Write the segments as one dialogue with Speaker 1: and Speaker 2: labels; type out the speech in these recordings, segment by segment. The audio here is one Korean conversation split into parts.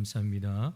Speaker 1: 감사합니다.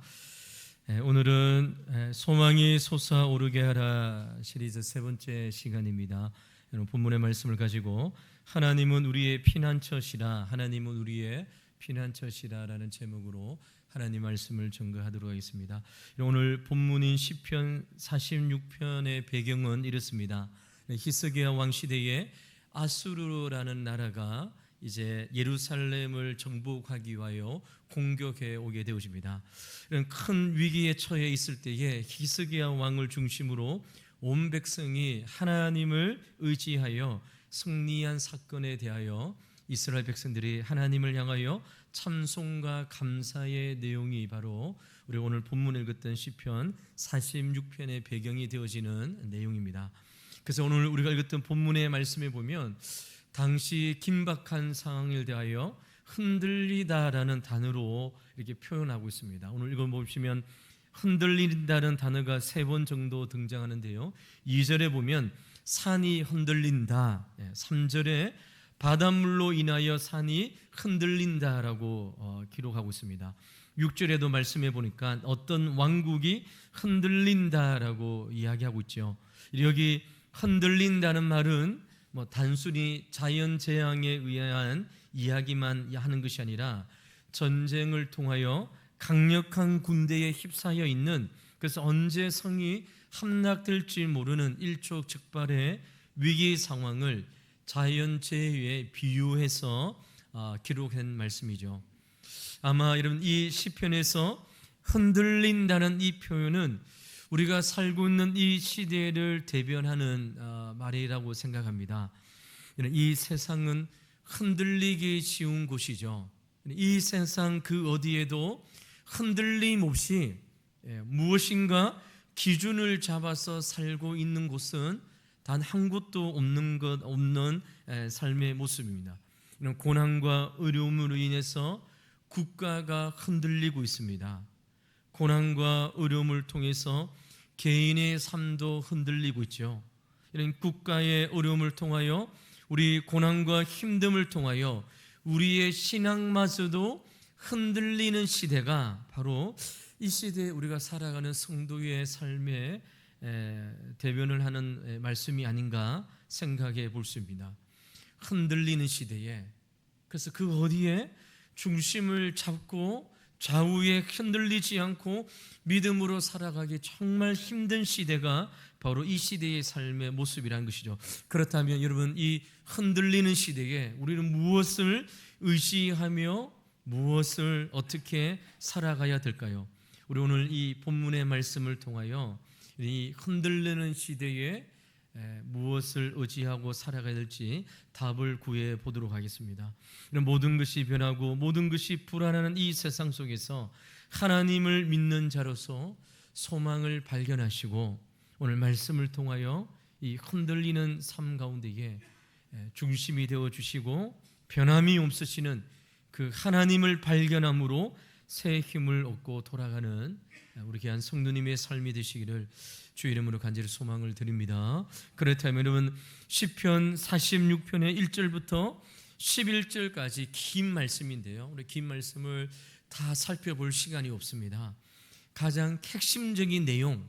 Speaker 1: 오늘은 소망이 솟아오르게 하라 시리즈 세 번째 시간입니다. 여러분, 본문의 말씀을 가지고 하나님은 우리의 피난처시라, 하나님은 우리의 피난처시라라는 제목으로 하나님 말씀을 전가하도록 하겠습니다. 오늘 본문인 시편 46편의 배경은 이렇습니다. 히스기야 왕 시대에 아수르라는 나라가 이제 예루살렘을 정복하기 위하여 공격해 오게 되어집니다. 이런 큰 위기에 처해 있을 때에 히스기야 왕을 중심으로 온 백성이 하나님을 의지하여 승리한 사건에 대하여 이스라엘 백성들이 하나님을 향하여 찬송과 감사의 내용이 바로 우리 오늘 본문을 읽었던 시편 46편의 배경이 되어지는 내용입니다. 그래서 오늘 우리가 읽었던 본문의 말씀에 보면 당시 긴박한 상황을 대하여 흔들리다라는 단어로 이렇게 표현하고 있습니다. 오늘 읽어보시면 흔들린다는 단어가 3번 정도 등장하는데요, 2절에 보면 산이 흔들린다, 3절에 바닷물로 인하여 산이 흔들린다라고 기록하고 있습니다. 6절에도 말씀해 보니까 어떤 왕국이 흔들린다라고 이야기하고 있죠. 여기 흔들린다는 말은 단순히 자연재앙에 의한 이야기만 하는 것이 아니라 전쟁을 통하여 강력한 군대에 휩싸여 있는, 그래서 언제 성이 함락될지 모르는 일촉즉발의 위기 상황을 자연재해에 비유해서 기록한 말씀이죠. 아마 여러분, 이 시편에서 흔들린다는 이 표현은 우리가 살고 있는 이 시대를 대변하는 말이라고 생각합니다. 이 세상은 흔들리기 쉬운 곳이죠. 이 세상 그 어디에도 흔들림 없이 무엇인가 기준을 잡아서 살고 있는 곳은 단 한 곳도 없는 삶의 모습입니다. 이런 고난과 어려움으로 인해서 국가가 흔들리고 있습니다. 고난과 어려움을 통해서 개인의 삶도 흔들리고 있죠. 이런 국가의 어려움을 통하여, 우리 고난과 힘듦을 통하여 우리의 신앙마저도 흔들리는 시대가 바로 이 시대에 우리가 살아가는 성도의 삶의 대변을 하는 말씀이 아닌가 생각해 볼 수 있습니다. 흔들리는 시대에, 그래서 그 어디에 중심을 잡고 좌우에 흔들리지 않고 믿음으로 살아가기 정말 힘든 시대가 바로 이 시대의 삶의 모습이라는 것이죠. 그렇다면 여러분, 이 흔들리는 시대에 우리는 무엇을 의지하며 무엇을 어떻게 살아가야 될까요? 우리 오늘 이 본문의 말씀을 통하여 이 흔들리는 시대에 무엇을 의지하고 살아가야 될지 답을 구해 보도록 하겠습니다. 모든 것이 변하고 모든 것이 불안한 이 세상 속에서 하나님을 믿는 자로서 소망을 발견하시고 오늘 말씀을 통하여 이 흔들리는 삶 가운데에 중심이 되어 주시고 변함이 없으시는 그 하나님을 발견함으로 새 힘을 얻고 돌아가는 우리 귀한 성도님의 삶이 되시기를 주의 이름으로 간절히 소망을 드립니다. 그렇다면 여러분, 시편 46편의 1절부터 11절까지 긴 말씀인데요, 우리 긴 말씀을 다 살펴볼 시간이 없습니다. 가장 핵심적인 내용,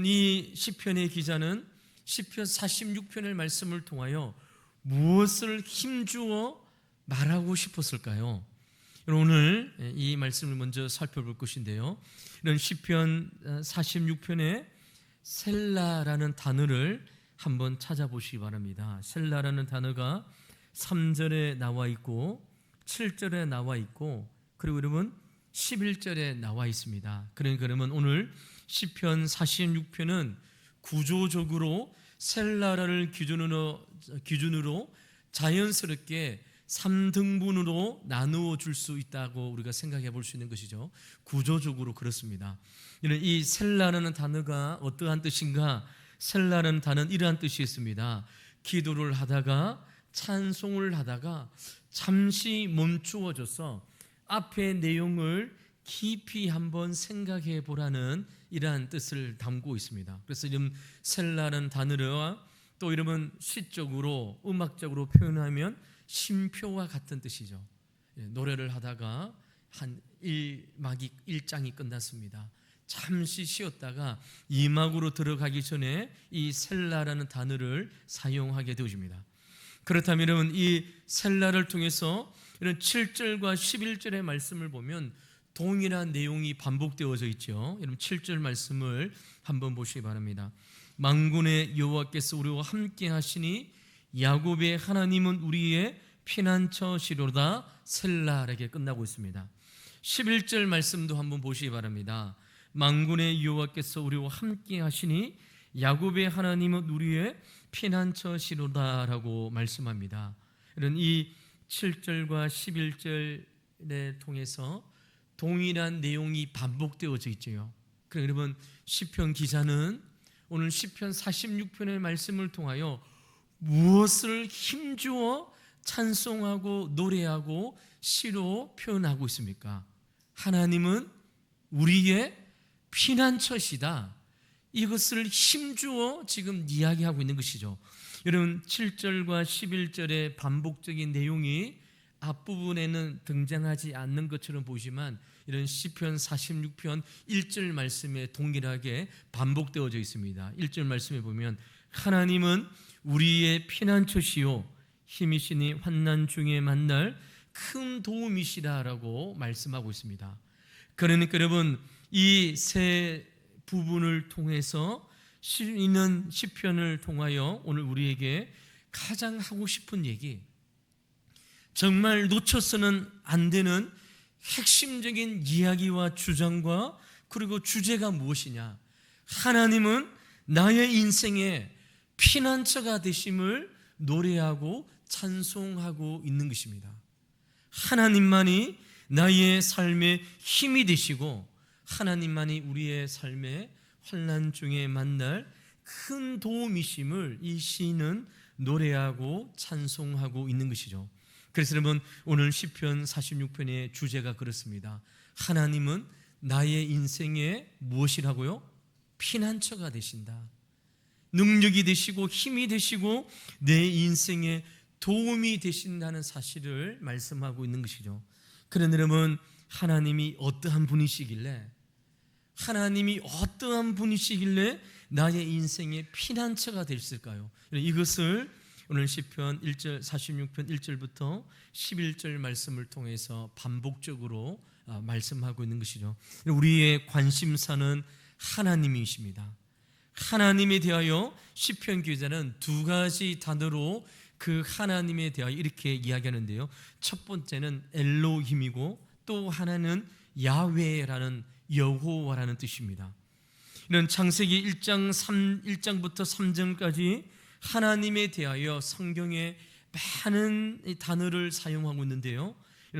Speaker 1: 이 시편의 기자는 시편 46편의 말씀을 통하여 무엇을 힘주어 말하고 싶었을까요? 오늘 이 말씀을 먼저 살펴볼 것인데요, 이런 시편 46편에 셀라라는 단어를 한번 찾아보시기 바랍니다. 셀라라는 단어가 3절에 나와 있고 7절에 나와 있고 그리고 여러분 11절에 나와 있습니다. 그러면 오늘 시편 46편은 구조적으로 셀라를 기준으로 자연스럽게 3등분으로 나누어 줄 수 있다고 우리가 생각해 볼 수 있는 것이죠. 구조적으로 그렇습니다. 이 셀라라는 단어가 어떠한 뜻인가? 셀라라는 단어는 이러한 뜻이 있습니다. 기도를 하다가 찬송을 하다가 잠시 멈추어져서 앞의 내용을 깊이 한번 생각해 보라는 이러한 뜻을 담고 있습니다. 그래서 이런 셀라라는 단어와 또 이러면 시적으로 음악적으로 표현하면 쉼표와 같은 뜻이죠. 노래를 하다가 한 1막이 1장이 끝났습니다. 잠시 쉬었다가 2막으로 들어가기 전에 이 셀라라는 단어를 사용하게 되어집니다. 그렇다면 이 셀라를 통해서 이런 7절과 11절의 말씀을 보면 동일한 내용이 반복되어져 있죠. 여러분 7절 말씀을 한번 보시기 바랍니다. 만군의 여호와께서 우리와 함께 하시니 야곱의 하나님은 우리의 피난처시로다. 셀라에게 끝나고 있습니다. 11절 말씀도 한번 보시기 바랍니다. 만군의 여호와께서 우리와 함께 하시니 야곱의 하나님은 우리의 피난처시로다라고 말씀합니다. 이런 이 7절과 11절에 통해서 동일한 내용이 반복되어져 있죠. 그럼 여러분 시편 기자는 오늘 시편 46편의 말씀을 통하여 무엇을 힘주어 찬송하고 노래하고 시로 표현하고 있습니까? 하나님은 우리의 피난처시다. 이것을 힘주어 지금 이야기하고 있는 것이죠. 여러분 7절과 11절의 반복적인 내용이 앞부분에는 등장하지 않는 것처럼 보이지만 이런 시편 46편 1절 말씀에 동일하게 반복되어져 있습니다. 1절 말씀에 보면 하나님은 우리의 피난처시요 힘이시니 환난 중에 만날 큰 도움이시라라고 말씀하고 있습니다. 그러니까 여러분 이 세 부분을 통해서 있는 시편을 통하여 오늘 우리에게 가장 하고 싶은 얘기, 정말 놓쳐서는 안 되는 핵심적인 이야기와 주장과 그리고 주제가 무엇이냐? 하나님은 나의 인생의 피난처가 되심을 노래하고 찬송하고 있는 것입니다. 하나님만이 나의 삶의 힘이 되시고 하나님만이 우리의 삶의 환난 중에 만날 큰 도움이심을 이 시인은 노래하고 찬송하고 있는 것이죠. 그래서 여러분 오늘 시편 46편의 주제가 그렇습니다. 하나님은 나의 인생의 무엇이라고요? 피난처가 되신다. 능력이 되시고 힘이 되시고 내 인생의 도움이 되신다는 사실을 말씀하고 있는 것이죠. 그런데 여러분 하나님이 어떠한 분이시길래 나의 인생의 피난처가 되실까요? 이것을 오늘 시편 1절 46편 1절부터 11절 말씀을 통해서 반복적으로 말씀하고 있는 것이죠. 우리의 관심사는 하나님이십니다. 하나님에 대하여 시편 기자는 두 가지 단어로 그 하나님에 대하여 이렇게 이야기하는데요. 첫 번째는 엘로힘이고 또 하나는 야훼라는 여호와라는 뜻입니다. 이런 창세기 1장부터 3장까지 하나님에 대하여 성경에 많은 단어를 사용하고 있는데요.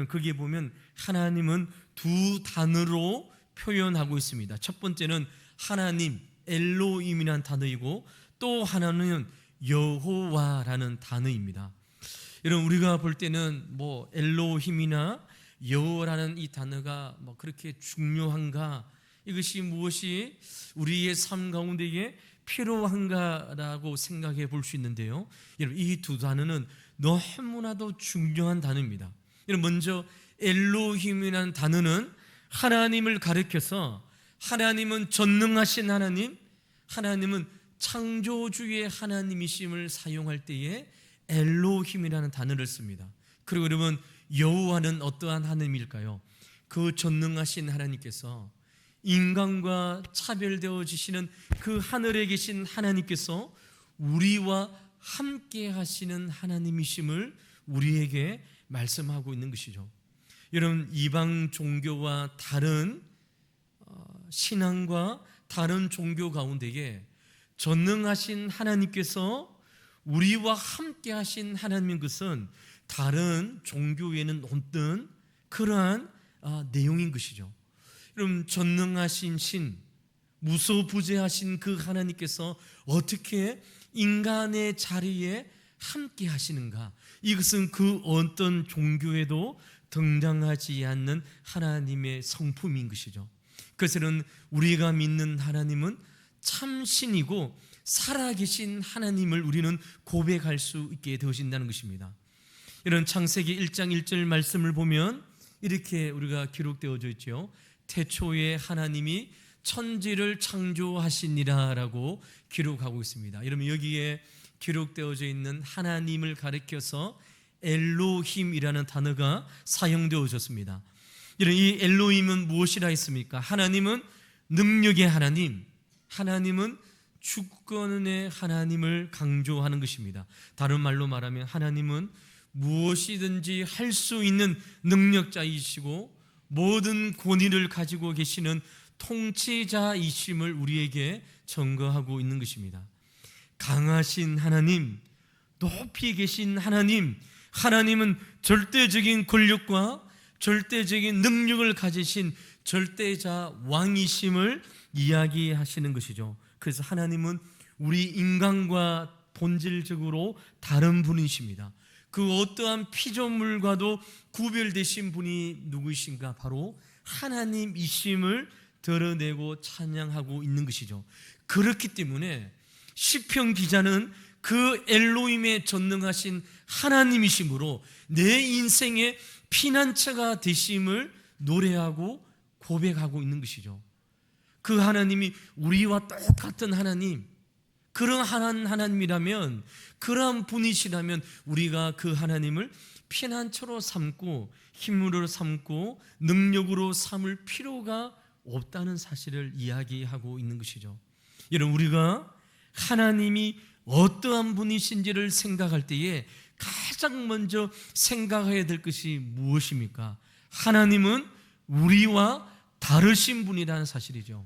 Speaker 1: 거기에 보면 하나님은 두 단어로 표현하고 있습니다. 첫 번째는 하나님, 엘로힘이라는 단어이고 또 하나는 여호와라는 단어입니다. 여러분 우리가 볼 때는 엘로힘이나 여호와라는 이 단어가 그렇게 중요한가? 이것이 무엇이 우리의 삶 가운데에 필요한가라고 생각해 볼 수 있는데요. 여러분 이 두 단어는 너무나도 중요한 단어입니다. 여러분 먼저 엘로힘이라는 단어는 하나님을 가리켜서 하나님은 전능하신 하나님, 하나님은 창조주의 하나님이심을 사용할 때에 엘로힘이라는 단어를 씁니다. 그리고 여러분 여호와는 어떠한 하나님일까요? 그 전능하신 하나님께서 인간과 차별되어지시는 그 하늘에 계신 하나님께서 우리와 함께 하시는 하나님이심을 우리에게 말씀하고 있는 것이죠. 여러분 이방 종교와 다른 신앙과 다른 종교 가운데에 전능하신 하나님께서 우리와 함께 하신 하나님인 것은 다른 종교에는 없던 그러한 내용인 것이죠. 여러분 전능하신 신, 무소부재하신 그 하나님께서 어떻게 인간의 자리에 함께 하시는가? 이것은 그 어떤 종교에도 등장하지 않는 하나님의 성품인 것이죠. 그래서는 우리가 믿는 하나님은 참신이고 살아계신 하나님을 우리는 고백할 수 있게 되어진다는 것입니다. 이런 창세기 1장 1절 말씀을 보면 이렇게 우리가 기록되어져 있죠. 태초에 하나님이 천지를 창조하시니라 라고 기록하고 있습니다. 여러분, 여기에 기록되어져 있는 하나님을 가리켜서 엘로힘이라는 단어가 사용되어졌습니다. 이 엘로힘은 무엇이라 했습니까? 하나님은 능력의 하나님, 하나님은 주권의 하나님을 강조하는 것입니다. 다른 말로 말하면 하나님은 무엇이든지 할 수 있는 능력자이시고 모든 권위를 가지고 계시는 통치자이심을 우리에게 증거하고 있는 것입니다. 강하신 하나님, 높이 계신 하나님, 하나님은 절대적인 권력과 절대적인 능력을 가지신 절대자 왕이심을 이야기하시는 것이죠. 그래서 하나님은 우리 인간과 본질적으로 다른 분이십니다. 그 어떠한 피조물과도 구별되신 분이 누구이신가? 바로 하나님이심을 드러내고 찬양하고 있는 것이죠. 그렇기 때문에 시편 기자는 그 엘로힘의 전능하신 하나님이심으로 내 인생의 피난처가 되심을 노래하고 고백하고 있는 것이죠. 그 하나님이 우리와 똑같은 하나님, 그런 하나님이라면, 그러한 분이시라면 우리가 그 하나님을 피난처로 삼고 힘으로 삼고 능력으로 삼을 필요가 없다는 사실을 이야기하고 있는 것이죠. 여러분, 우리가 하나님이 어떠한 분이신지를 생각할 때에 가장 먼저 생각해야 될 것이 무엇입니까? 하나님은 우리와 다르신 분이라는 사실이죠.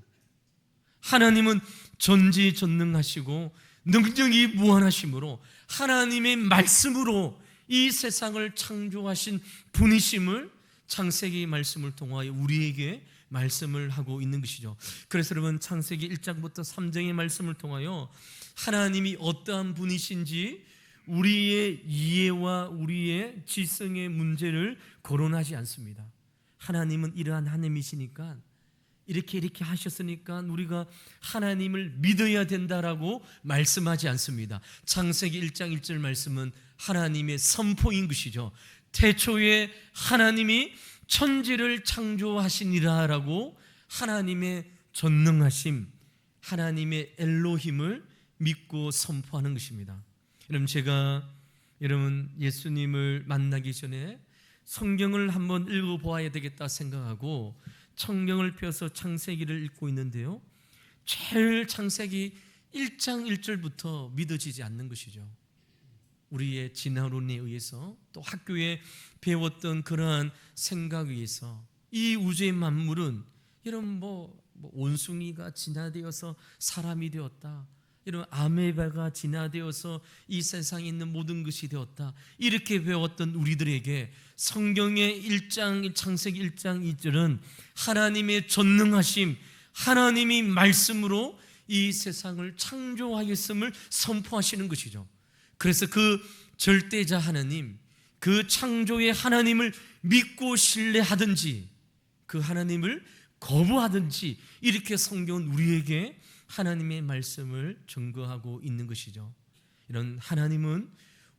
Speaker 1: 하나님은 전지전능하시고 능력이 무한하심으로 하나님의 말씀으로 이 세상을 창조하신 분이심을 창세기 말씀을 통하여 우리에게 말씀을 하고 있는 것이죠. 그래서 여러분, 창세기 1장부터 3장의 말씀을 통하여 하나님이 어떠한 분이신지 우리의 이해와 우리의 지성의 문제를 거론하지 않습니다. 하나님은 이러한 하나님이시니까, 이렇게 하셨으니까 우리가 하나님을 믿어야 된다라고 말씀하지 않습니다. 창세기 1장 1절 말씀은 하나님의 선포인 것이죠. 태초에 하나님이 천지를 창조하시니라 라고 하나님의 전능하심, 하나님의 엘로힘을 믿고 선포하는 것입니다. 여러분, 예수님을 만나기 전에 성경을 한번 읽어보아야 되겠다 생각하고 성경을 펴서 창세기를 읽고 있는데요, 제일 창세기 1장 1절부터 믿어지지 않는 것이죠. 우리의 진화론에 의해서 또 학교에 배웠던 그러한 생각에 의해서 이 우주의 만물은 여러분 원숭이가 진화되어서 사람이 되었다, 이런 아메바가 진화되어서 이 세상에 있는 모든 것이 되었다, 이렇게 배웠던 우리들에게 성경의 창세기 1장 2절은 하나님의 전능하심, 하나님이 말씀으로 이 세상을 창조하였음을 선포하시는 것이죠. 그래서 그 절대자 하나님, 그 창조의 하나님을 믿고 신뢰하든지 그 하나님을 거부하든지, 이렇게 성경은 우리에게 하나님의 말씀을 증거하고 있는 것이죠. 이런 하나님은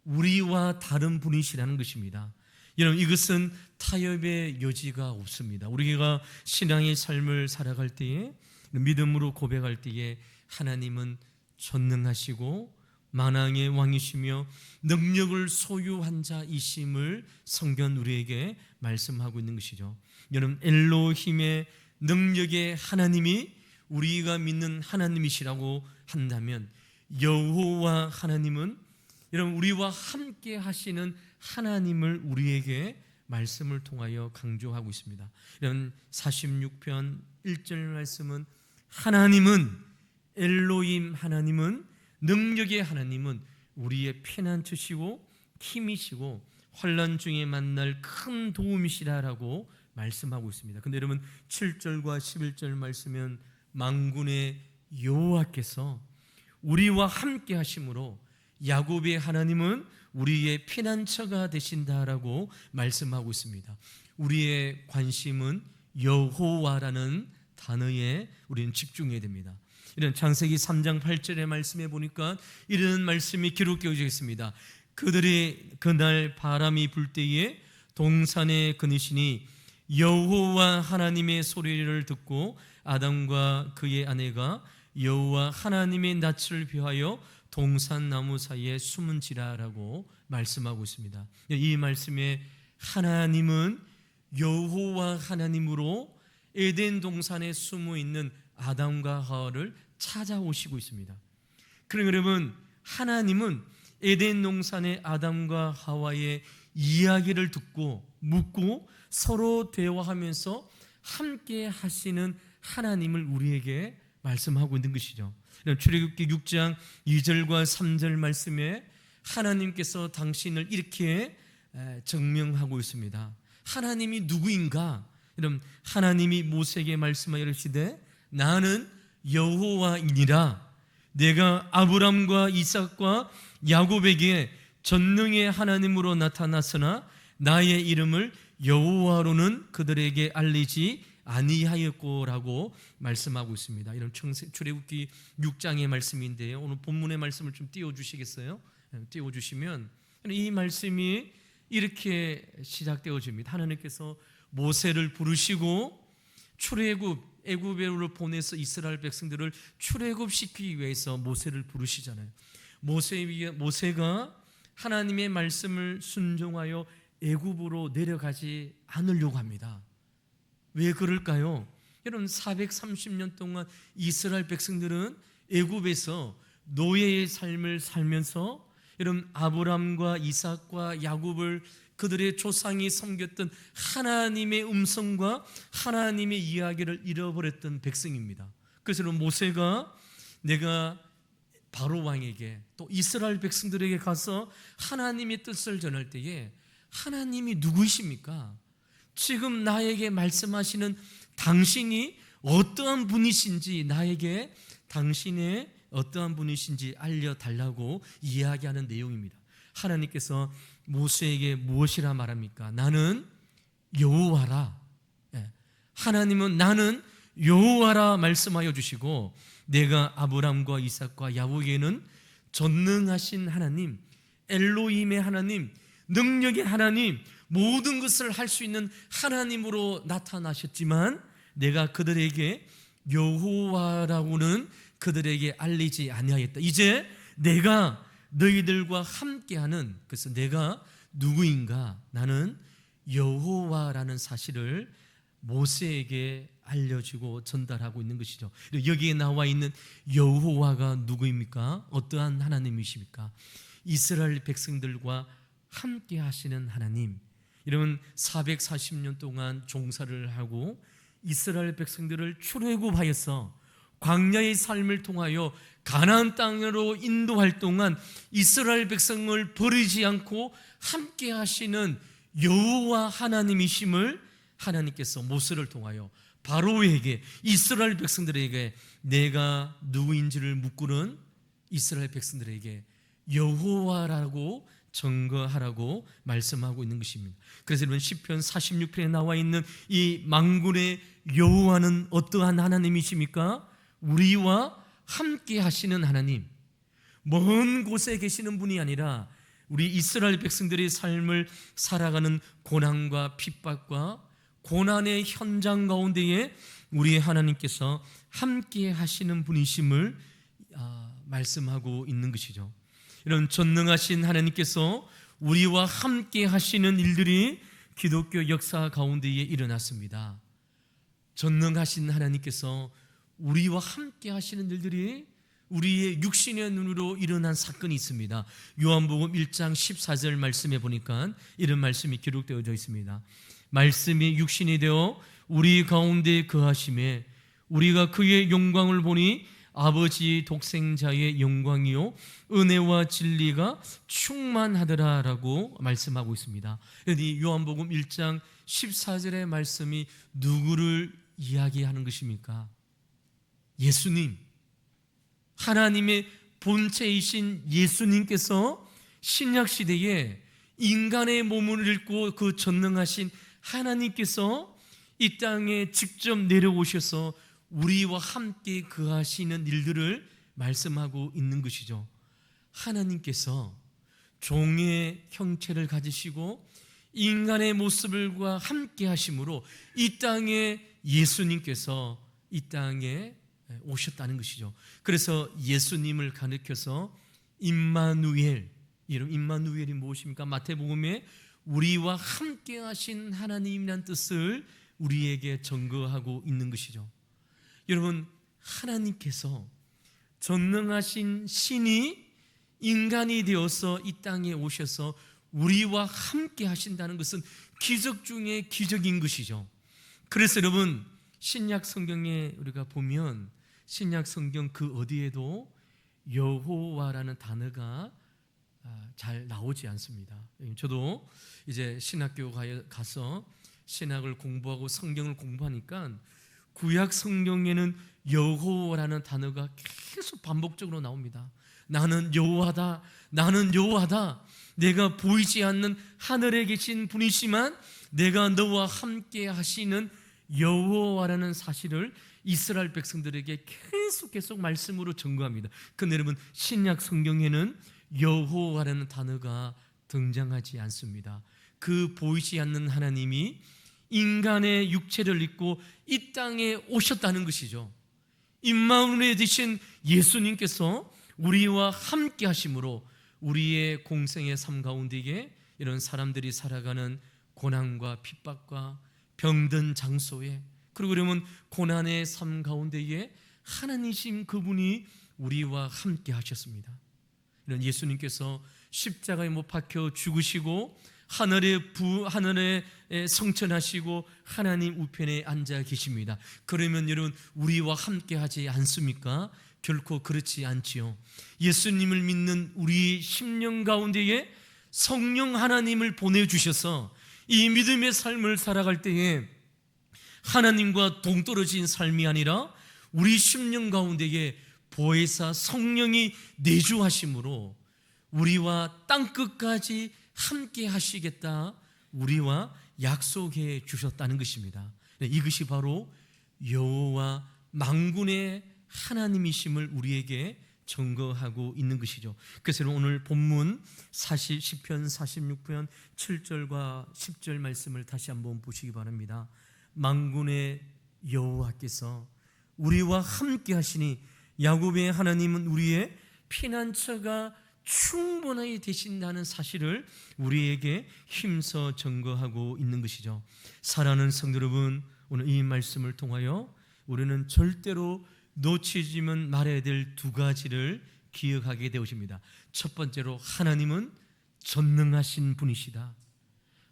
Speaker 1: 우리와 다른 분이시라는 것입니다. 여러분, 이것은 타협의 여지가 없습니다. 우리가 신앙의 삶을 살아갈 때에, 믿음으로 고백할 때에 하나님은 전능하시고 만왕의 왕이시며 능력을 소유한 자이심을 성경 우리에게 말씀하고 있는 것이죠. 여러분, 엘로힘의 능력의 하나님이 우리가 믿는 하나님이시라고 한다면, 여호와 하나님은 여러분 우리와 함께 하시는 하나님을 우리에게 말씀을 통하여 강조하고 있습니다. 이런 46편 1절 말씀은 하나님은, 엘로힘 하나님은, 능력의 하나님은 우리의 피난처시고 힘이시고 환난 중에 만날 큰 도움이시라라고 말씀하고 있습니다. 근데 여러분, 7절과 11절 말씀은 만군의 여호와께서 우리와 함께 하심으로 야곱의 하나님은 우리의 피난처가 되신다라고 말씀하고 있습니다. 우리의 관심은 여호와라는 단어에 우리는 집중해야 됩니다. 이런 창세기 3장 8절의 말씀에 보니까 이런 말씀이 기록되어 있습니다. 그들이 그날 바람이 불 때에 동산에 그늘이니 여호와 하나님의 소리를 듣고 아담과 그의 아내가 여호와 하나님의 낯을 피하여 동산나무 사이에 숨은지라라고 말씀하고 있습니다. 이 말씀에 하나님은 여호와 하나님으로 에덴 동산에 숨어 있는 아담과 하와를 찾아오시고 있습니다. 그러면 여러분, 하나님은 에덴 동산의 아담과 하와의 이야기를 듣고 묻고 서로 대화하면서 함께 하시는 하나님을 우리에게 말씀하고 있는 것이죠. 출애굽기 6장 2절과 3절 말씀에 하나님께서 당신을 이렇게 증명하고 있습니다. 하나님이 누구인가? 여러분, 하나님이 모세에게 말씀하여 이르시되 나는 여호와이니라. 내가 아브람과 이삭과 야곱에게 전능의 하나님으로 나타났으나 나의 이름을 여호와로는 그들에게 알리지 아니하였고라고 말씀하고 있습니다. 이런 출애굽기 6장의 말씀인데요. 오늘 본문의 말씀을 좀 띄워주시겠어요? 띄워주시면 이 말씀이 이렇게 시작되어집니다. 하나님께서 모세를 부르시고 애굽으로 보내서 이스라엘 백성들을 출애굽시키기 위해서 모세를 부르시잖아요. 모세가 하나님의 말씀을 순종하여 애굽으로 내려가지 않으려고 합니다. 왜 그럴까요? 여러분, 430년 동안 이스라엘 백성들은 애굽에서 노예의 삶을 살면서 여러분, 아브람과 이삭과 야곱을 그들의 조상이 섬겼던 하나님의 음성과 하나님의 이야기를 잃어버렸던 백성입니다. 그래서 모세가 내가 바로 왕에게 또 이스라엘 백성들에게 가서 하나님의 뜻을 전할 때에 하나님이 누구이십니까? 지금 나에게 말씀하시는 당신이 어떠한 분이신지 나에게 당신의 어떠한 분이신지 알려달라고 이야기하는 내용입니다. 하나님께서 모세에게 무엇이라 말합니까? 나는 여호와라. 하나님은 나는 여호와라 말씀하여 주시고 내가 아브람과 이삭과 야곱에게는 전능하신 하나님, 엘로힘의 하나님, 능력의 하나님, 모든 것을 할 수 있는 하나님으로 나타나셨지만 내가 그들에게 여호와라고는 그들에게 알리지 아니하였다. 이제 내가 너희들과 함께하는, 그래서 내가 누구인가? 나는 여호와라는 사실을 모세에게 알려주고 전달하고 있는 것이죠. 여기에 나와 있는 여호와가 누구입니까? 어떠한 하나님이십니까? 이스라엘 백성들과 함께 하시는 하나님. 여러분, 440년 동안 종사를 하고 이스라엘 백성들을 출애굽하여서 광야의 삶을 통하여 가나안 땅으로 인도할 동안 이스라엘 백성을 버리지 않고 함께 하시는 여호와 하나님이심을 하나님께서 모세를 통하여 바로에게, 이스라엘 백성들에게 내가 누구인지를 묻고는 이스라엘 백성들에게 여호와라고 증거하라고 말씀하고 있는 것입니다. 그래서 여러분, 시편 46편에 나와 있는 이 만군의 여호와는 어떠한 하나님이십니까? 우리와 함께 하시는 하나님, 먼 곳에 계시는 분이 아니라 우리 이스라엘 백성들의 삶을 살아가는 고난과 핍박과 고난의 현장 가운데에 우리 하나님께서 함께 하시는 분이심을 말씀하고 있는 것이죠. 이런 전능하신 하나님께서 우리와 함께 하시는 일들이 기독교 역사 가운데에 일어났습니다. 전능하신 하나님께서 우리와 함께 하시는 일들이 우리의 육신의 눈으로 일어난 사건이 있습니다. 요한복음 1장 14절 말씀에 보니까 이런 말씀이 기록되어져 있습니다. 말씀이 육신이 되어 우리 가운데 거하심에 우리가 그의 영광을 보니 아버지 독생자의 영광이요 은혜와 진리가 충만하더라라고 말씀하고 있습니다. 이 요한복음 1장 14절의 말씀이 누구를 이야기하는 것입니까? 예수님, 하나님의 본체이신 예수님께서 신약시대에 인간의 몸을 입고 그 전능하신 하나님께서 이 땅에 직접 내려오셔서 우리와 함께 거하시는 일들을 말씀하고 있는 것이죠. 하나님께서 종의 형체를 가지시고 인간의 모습을과 함께 하심으로 이 땅에 예수님께서 이 땅에 오셨다는 것이죠. 그래서 예수님을 가리켜서 임마누엘, 이름 임마누엘이 무엇입니까? 마태복음에 우리와 함께 하신 하나님이란 뜻을 우리에게 증거하고 있는 것이죠. 여러분, 하나님께서 전능하신 신이 인간이 되어서 이 땅에 오셔서 우리와 함께 하신다는 것은 기적 중에 기적인 것이죠. 그래서 여러분, 신약 성경에 우리가 보면 신약 성경 그 어디에도 여호와라는 단어가 잘 나오지 않습니다. 저도 이제 신학교 가서 신학을 공부하고 성경을 공부하니까 구약 성경에는 여호와라는 단어가 계속 반복적으로 나옵니다. 나는 여호와다, 나는 여호와다. 내가 보이지 않는 하늘에 계신 분이시만 내가 너와 함께 하시는 여호와라는 사실을 이스라엘 백성들에게 계속 말씀으로 증거합니다. 그런데 여러분, 신약 성경에는 여호와라는 단어가 등장하지 않습니다. 그 보이지 않는 하나님이 인간의 육체를 입고 이 땅에 오셨다는 것이죠. 임마누엘 되신 예수님께서 우리와 함께 하심으로 우리의 공생의 삶 가운데에 이런 사람들이 살아가는 고난과 핍박과 병든 장소에, 그리고 그러면 고난의 삶 가운데에 하나님이신 그분이 우리와 함께 하셨습니다. 이런 예수님께서 십자가에 못 박혀 죽으시고 하늘에 성천하시고 하나님 우편에 앉아 계십니다. 그러면 여러분, 우리와 함께 하지 않습니까? 결코 그렇지 않지요. 예수님을 믿는 우리 심령 가운데에 성령 하나님을 보내주셔서 이 믿음의 삶을 살아갈 때에 하나님과 동떨어진 삶이 아니라 우리 심령 가운데에 보혜사 성령이 내주하심으로 우리와 땅끝까지 함께 하시겠다, 우리와 약속해 주셨다는 것입니다. 이것이 바로 여호와 만군의 하나님이심을 우리에게 증거하고 있는 것이죠. 그래서 오늘 본문 시편 46편 7절과 10절 말씀을 다시 한번 보시기 바랍니다. 만군의 여호와께서 우리와 함께 하시니 야곱의 하나님은 우리의 피난처가 충분하게 되신다는 사실을 우리에게 힘써 증거하고 있는 것이죠. 사랑하는 성도 여러분, 오늘 이 말씀을 통하여 우리는 절대로 놓치지만 말아야 될 두 가지를 기억하게 되어집니다. 첫 번째로, 하나님은 전능하신 분이시다.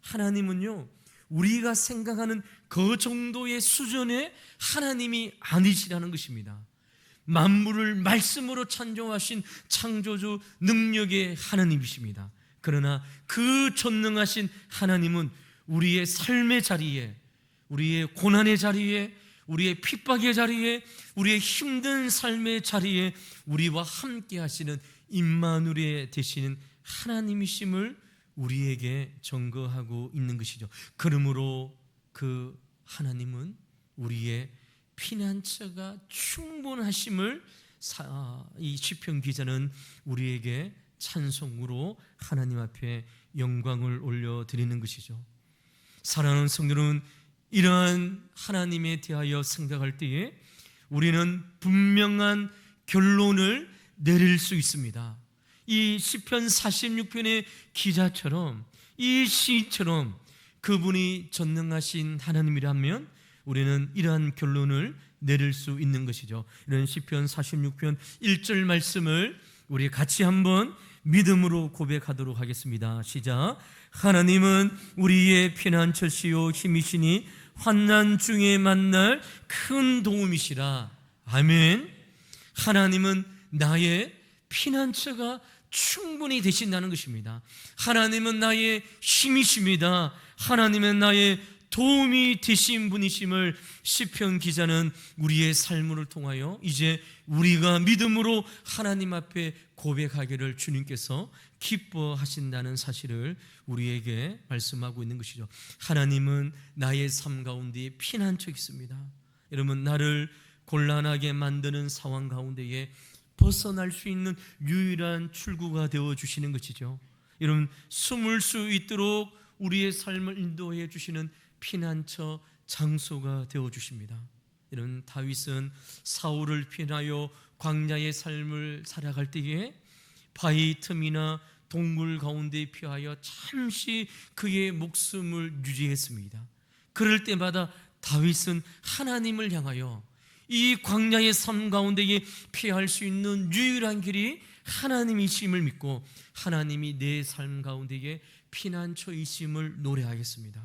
Speaker 1: 하나님은요, 우리가 생각하는 그 정도의 수준의 하나님이 아니시라는 것입니다. 만물을 말씀으로 창조하신 창조주 능력의 하나님이십니다. 그러나 그 전능하신 하나님은 우리의 삶의 자리에, 우리의 고난의 자리에, 우리의 핍박의 자리에, 우리의 힘든 삶의 자리에 우리와 함께 하시는 임마누엘 되시는 하나님이심을 우리에게 증거하고 있는 것이죠. 그러므로 그 하나님은 우리의 피난처가 충분하심을 이 시편 기자는 우리에게 찬송으로 하나님 앞에 영광을 올려드리는 것이죠. 사랑하는 성도는 이러한 하나님에 대하여 생각할 때에 우리는 분명한 결론을 내릴 수 있습니다. 이 시편 46편의 기자처럼, 이 시처럼 그분이 전능하신 하나님이라면 우리는 이러한 결론을 내릴 수 있는 것이죠. 이런 시편 46편 1절 말씀을 우리 같이 한번 믿음으로 고백하도록 하겠습니다. 시작. 하나님은 우리의 피난처시요 힘이시니 환난 중에 만날 큰 도움이시라. 아멘. 하나님은 나의 피난처가 충분히 되신다는 것입니다. 하나님은 나의 힘이십니다. 하나님은 나의 도움이 되신 분이심을 시편 기자는 우리의 삶을 통하여 이제 우리가 믿음으로 하나님 앞에 고백하기를 주님께서 기뻐하신다는 사실을 우리에게 말씀하고 있는 것이죠. 하나님은 나의 삶 가운데 피난처 있습니다. 여러분, 나를 곤란하게 만드는 상황 가운데에 벗어날 수 있는 유일한 출구가 되어주시는 것이죠. 여러분, 숨을 수 있도록 우리의 삶을 인도해 주시는 피난처 장소가 되어 주십니다. 이런 다윗은 사울을 피하여 광야의 삶을 살아갈 때에 바위 틈이나 동굴 가운데 피하여 잠시 그의 목숨을 유지했습니다. 그럴 때마다 다윗은 하나님을 향하여 이 광야의 삶 가운데에 피할 수 있는 유일한 길이 하나님이심을 믿고 하나님이 내 삶 가운데에 피난처이심을 노래하겠습니다.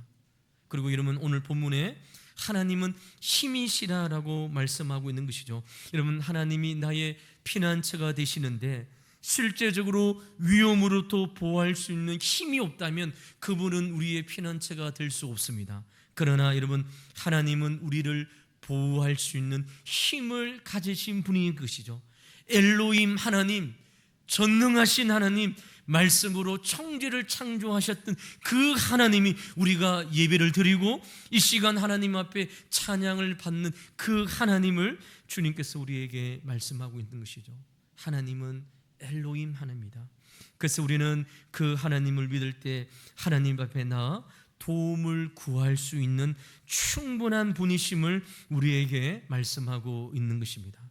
Speaker 1: 그리고 여러분, 오늘 본문에 하나님은 힘이시라라고 말씀하고 있는 것이죠. 여러분, 하나님이 나의 피난처가 되시는데 실제적으로 위험으로부터 보호할 수 있는 힘이 없다면 그분은 우리의 피난처가 될 수 없습니다. 그러나 여러분, 하나님은 우리를 보호할 수 있는 힘을 가지신 분인 것이죠. 엘로힘 하나님, 전능하신 하나님, 말씀으로 천지를 창조하셨던 그 하나님이 우리가 예배를 드리고 이 시간 하나님 앞에 찬양을 받는 그 하나님을 주님께서 우리에게 말씀하고 있는 것이죠. 하나님은 엘로힘 하나님입니다. 그래서 우리는 그 하나님을 믿을 때 하나님 앞에 나아 도움을 구할 수 있는 충분한 분이심을 우리에게 말씀하고 있는 것입니다.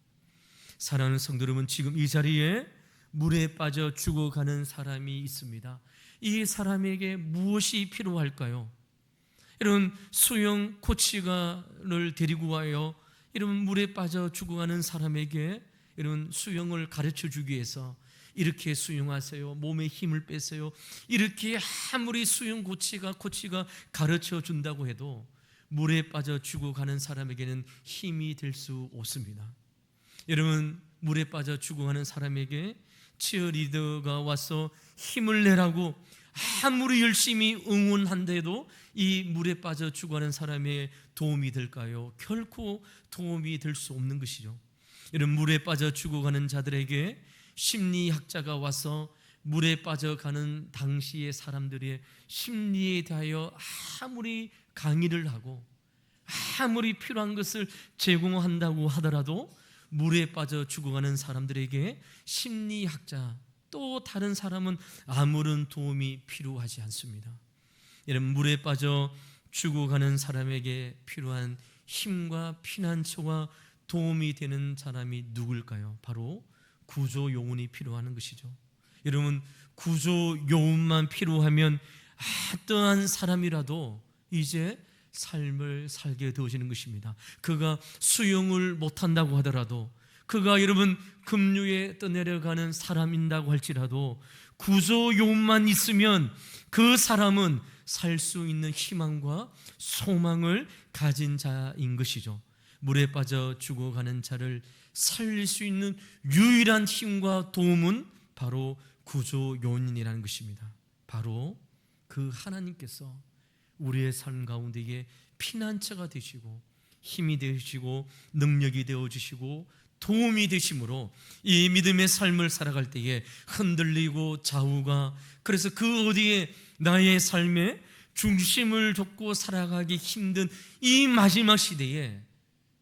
Speaker 1: 사랑하는 성도 여러분, 지금 이 자리에 물에 빠져 죽어가는 사람이 있습니다. 이 사람에게 무엇이 필요할까요? 이런 수영 코치가를 데리고 와요. 이런 물에 빠져 죽어가는 사람에게 이런 수영을 가르쳐 주기 위해서 이렇게 수영하세요, 몸에 힘을 빼세요, 이렇게 아무리 수영 코치가 가르쳐 준다고 해도 물에 빠져 죽어가는 사람에게는 힘이 될 수 없습니다. 여러분, 물에 빠져 죽어가는 사람에게 치어리더가 와서 힘을 내라고 아무리 열심히 응원한데도 이 물에 빠져 죽어가는 사람의 도움이 될까요? 결코 도움이 될 수 없는 것이죠. 이런 물에 빠져 죽어가는 자들에게 심리학자가 와서 물에 빠져가는 당시의 사람들의 심리에 대하여 아무리 강의를 하고 아무리 필요한 것을 제공한다고 하더라도 물에 빠져 죽어가는 사람들에게 심리학자 또 다른 사람은 아무런 도움이 필요하지 않습니다. 이런 물에 빠져 죽어가는 사람에게 필요한 힘과 피난처와 도움이 되는 사람이 누굴까요? 바로 구조 요원이 필요한 것이죠. 여러분, 구조 요원만 필요하면 어떠한 사람이라도 이제 삶을 살게 되어지는 것입니다. 그가 수영을 못한다고 하더라도, 그가 여러분 급류에 떠내려가는 사람인다고 할지라도 구조 요원만 있으면 그 사람은 살 수 있는 희망과 소망을 가진 자인 것이죠. 물에 빠져 죽어가는 자를 살릴 수 있는 유일한 힘과 도움은 바로 구조 요원이라는 것입니다. 바로 그 하나님께서 우리의 삶 가운데에 피난처가 되시고 힘이 되시고 능력이 되어주시고 도움이 되심으로 이 믿음의 삶을 살아갈 때에 흔들리고 좌우가, 그래서 그 어디에 나의 삶의 중심을 뒀고 살아가기 힘든 이 마지막 시대에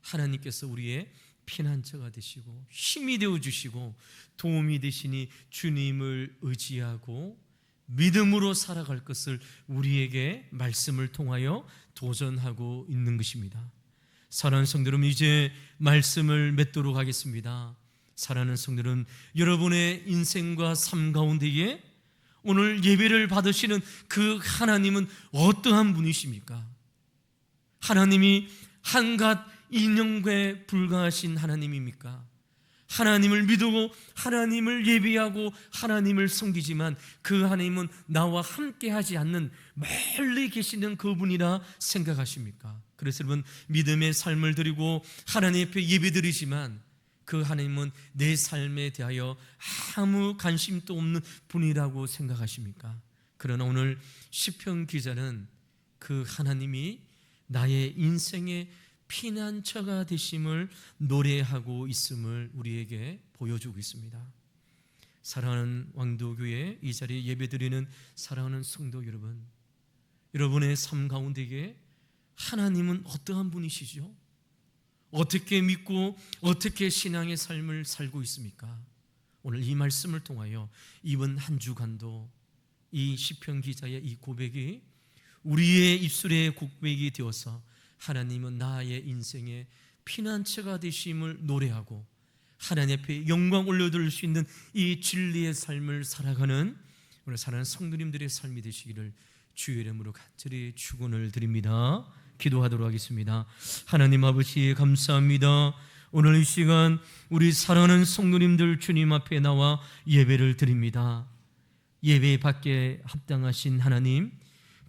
Speaker 1: 하나님께서 우리의 피난처가 되시고 힘이 되어주시고 도움이 되시니 주님을 의지하고 믿음으로 살아갈 것을 우리에게 말씀을 통하여 도전하고 있는 것입니다. 사랑하는 성도 여러분, 이제 말씀을 맺도록 하겠습니다. 사랑하는 성도 여러분, 여러분의 인생과 삶 가운데에 오늘 예배를 받으시는 그 하나님은 어떠한 분이십니까? 하나님이 한갓 인형에 불과하신 하나님입니까? 하나님을 믿고 하나님을 예배하고 하나님을 섬기지만 그 하나님은 나와 함께 하지 않는 멀리 계시는 그분이라 생각하십니까? 그래서 여러분, 믿음의 삶을 드리고 하나님 앞에 예배드리지만 그 하나님은 내 삶에 대하여 아무 관심도 없는 분이라고 생각하십니까? 그러나 오늘 시편 기자는 그 하나님이 나의 인생의 피난처가 되심을 노래하고 있음을 우리에게 보여주고 있습니다. 사랑하는 왕도교회 이 자리에 예배드리는 사랑하는 성도 여러분, 여러분의 삶 가운데에 하나님은 어떠한 분이시죠? 어떻게 믿고 어떻게 신앙의 삶을 살고 있습니까? 오늘 이 말씀을 통하여 이번 한 주간도 이 시편 기자의 이 고백이 우리의 입술의 곡백이 되어서 하나님은 나의 인생의 피난처가 되심을 노래하고 하나님 앞에 영광 올려드릴 수 있는 이 진리의 삶을 살아가는 우리 사랑하는 성도님들의 삶이 되시기를 주의 이름으로 간절히 축원을 드립니다. 기도하도록 하겠습니다. 하나님 아버지 감사합니다. 오늘 이 시간 우리 사랑하는 성도님들 주님 앞에 나와 예배를 드립니다. 예배 받기에 합당하신 하나님,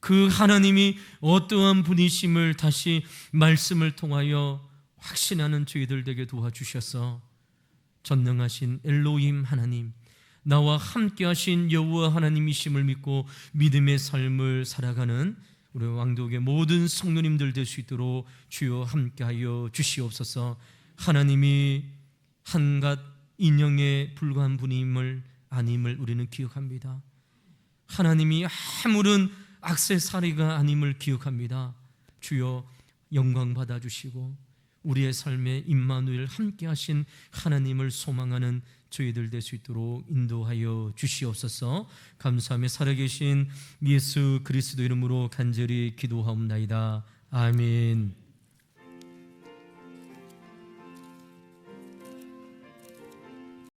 Speaker 1: 그 하나님이 어떠한 분이심을 다시 말씀을 통하여 확신하는 저희들 되게 도와주셔서 전능하신 엘로힘 하나님, 나와 함께하신 여호와 하나님이심을 믿고 믿음의 삶을 살아가는 우리 왕독의 모든 성도님들 될 수 있도록 주여 함께하여 주시옵소서. 하나님이 한갓 인형에 불과한 분임을 아님을 우리는 기억합니다. 하나님이 아무런 액세서리가 아님을 기억합니다. 주여 영광 받아주시고 우리의 삶에 임마누엘 함께하신 하나님을 소망하는 저희들 될 수 있도록 인도하여 주시옵소서. 감사하며 살아계신 예수 그리스도 이름으로 간절히 기도하옵나이다. 아멘.